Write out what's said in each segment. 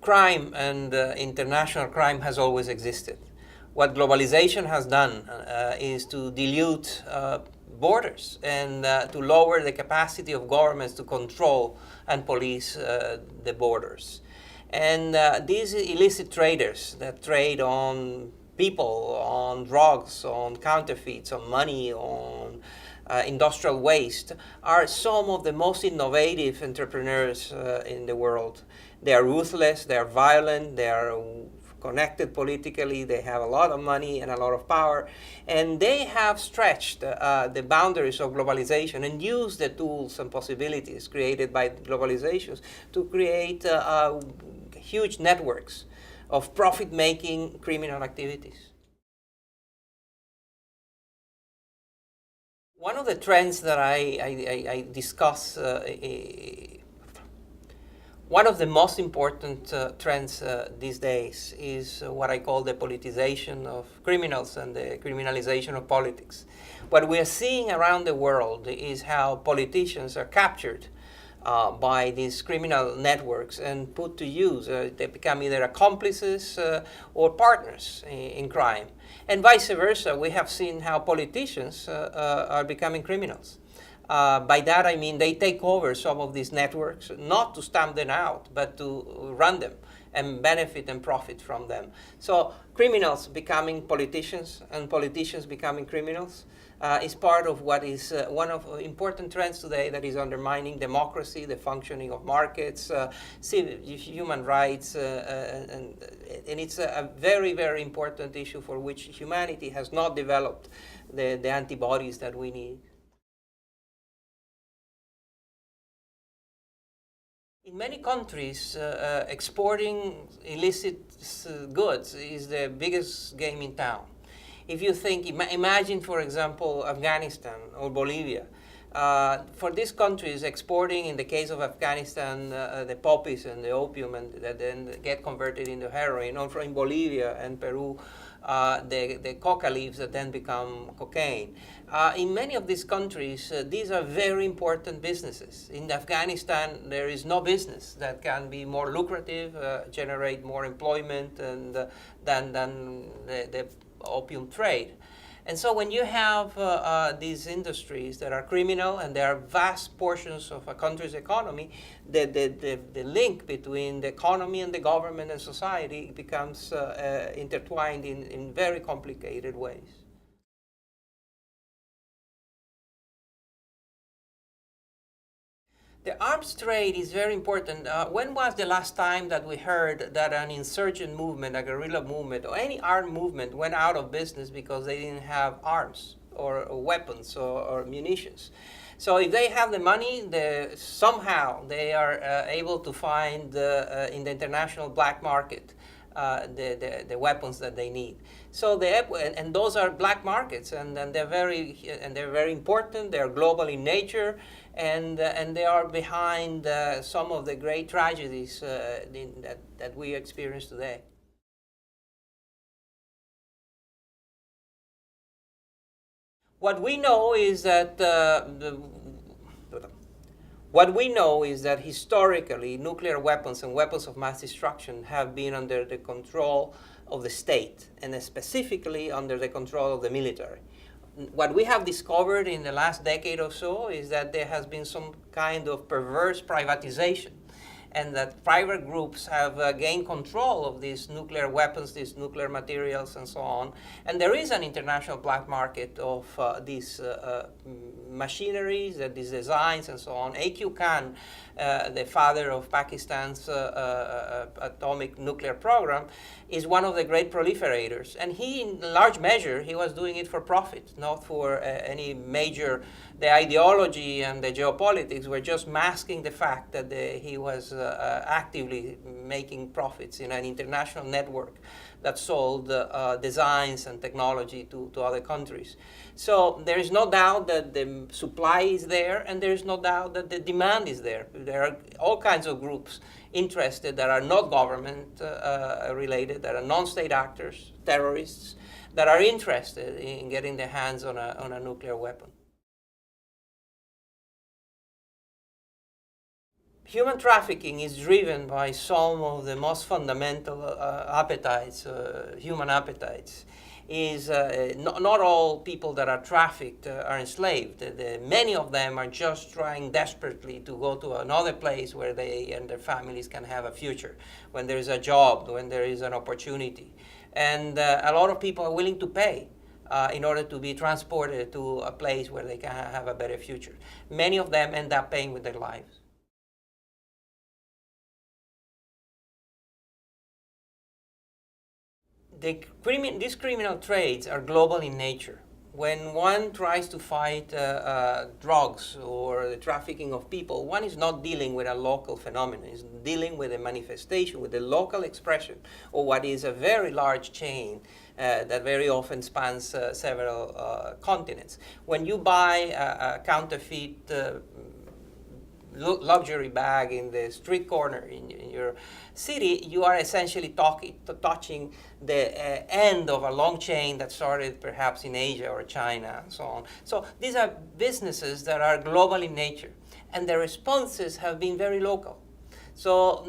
crime and international crime has always existed. What globalization has done is to dilute borders and to lower the capacity of governments to control and police the borders. And these illicit traders that trade on people, on drugs, on counterfeits, on money, on industrial waste, are some of the most innovative entrepreneurs in the world. They are ruthless, they are violent, they are connected politically, they have a lot of money and a lot of power, and they have stretched the boundaries of globalization and used the tools and possibilities created by globalization to create huge networks of profit-making criminal activities. One of the trends that I discuss, one of the most important trends these days is what I call the politicization of criminals and the criminalization of politics. What we are seeing around the world is how politicians are captured by these criminal networks and put to use. They become either accomplices or partners in crime. And vice versa, we have seen how politicians are becoming criminals. By that I mean they take over some of these networks, not to stamp them out, but to run them and benefit and profit from them. So criminals becoming politicians and politicians becoming criminals is part of what is one of important trends today that is undermining democracy, the functioning of markets, human rights, and it's a very, very important issue for which humanity has not developed the antibodies that we need. In many countries, exporting illicit goods is the biggest game in town. If you think, imagine, for example, Afghanistan or Bolivia. For these countries, exporting, in the case of Afghanistan, the poppies and the opium and that then get converted into heroin, or in Bolivia and Peru, the coca leaves that then become cocaine. In many of these countries, these are very important businesses. In Afghanistan, there is no business that can be more lucrative, generate more employment and, than the opium trade. And so when you have these industries that are criminal and there are vast portions of a country's economy, the link between the economy and the government and society becomes intertwined in very complicated ways. The arms trade is very important. When was the last time that we heard that an insurgent movement, a guerrilla movement, or any armed movement went out of business because they didn't have arms or weapons or munitions? So if they have the money, somehow they are able to find in the international black market the weapons that they need. So and those are black markets, and they're very important. They're global in nature, and they are behind some of the great tragedies that we experience today. What we know is that historically, nuclear weapons and weapons of mass destruction have been under the control of the state, and specifically under the control of the military. What we have discovered in the last decade or so is that there has been some kind of perverse privatization, and that private groups have gained control of these nuclear weapons, these nuclear materials, and so on. And there is an international black market of these machineries, these designs, and so on. A.Q. Khan, the father of Pakistan's atomic nuclear program, is one of the great proliferators. And he, in large measure, he was doing it for profit, not for any major. The ideology and the geopolitics were just masking the fact that he was actively making profits in an international network that sold designs and technology to other countries. So there is no doubt that the supply is there, and there is no doubt that the demand is there. There are all kinds of groups interested that are not government related, that are non-state actors, terrorists, that are interested in getting their hands on a nuclear weapon. Human trafficking is driven by some of the most fundamental appetites, human appetites. Not all people that are trafficked are enslaved. Many of them are just trying desperately to go to another place where they and their families can have a future, when there is a job, when there is an opportunity. And a lot of people are willing to pay in order to be transported to a place where they can have a better future. Many of them end up paying with their lives. These criminal trades are global in nature. When one tries to fight drugs or the trafficking of people, one is not dealing with a local phenomenon. It's dealing with a manifestation, with a local expression of what is a very large chain that very often spans several continents. When you buy a counterfeit luxury bag in the street corner in your city, you are essentially touching the end of a long chain that started perhaps in Asia or China and so on. So these are businesses that are global in nature, and their responses have been very local. So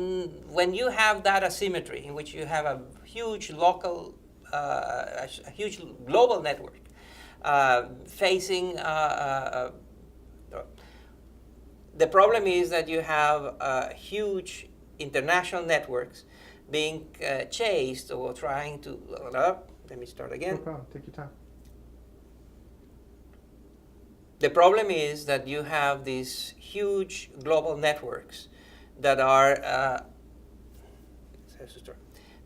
when you have that asymmetry in which you have a huge local, a huge global network facing the problem is that you have huge international networks being chased or trying to. Let me start again. No problem. Take your time. The problem is that you have these huge global networks that are.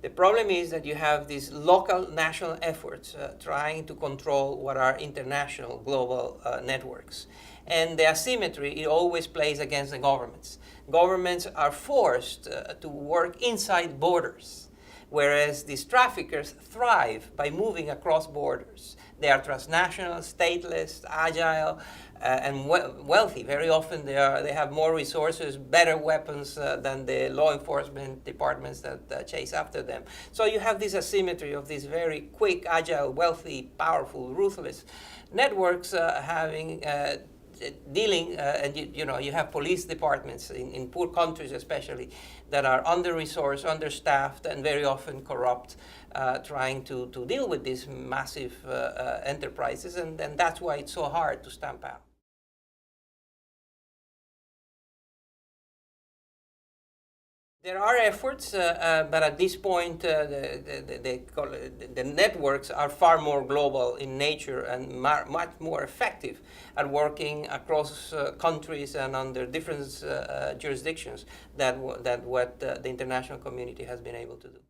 The problem is that you have these local national efforts trying to control what are international global networks. And the asymmetry, it always plays against the governments. Governments are forced to work inside borders, whereas these traffickers thrive by moving across borders. They are transnational, stateless, agile, and wealthy. Very often they have more resources, better weapons than the law enforcement departments that chase after them. So you have this asymmetry of these very quick, agile, wealthy, powerful, ruthless networks dealing, and you have police departments in poor countries especially that are under-resourced, understaffed, and very often corrupt, trying to deal with these massive enterprises, and that's why it's so hard to stamp out. There are efforts, but at this point, the networks are far more global in nature and much more effective at working across countries and under different jurisdictions than what the international community has been able to do.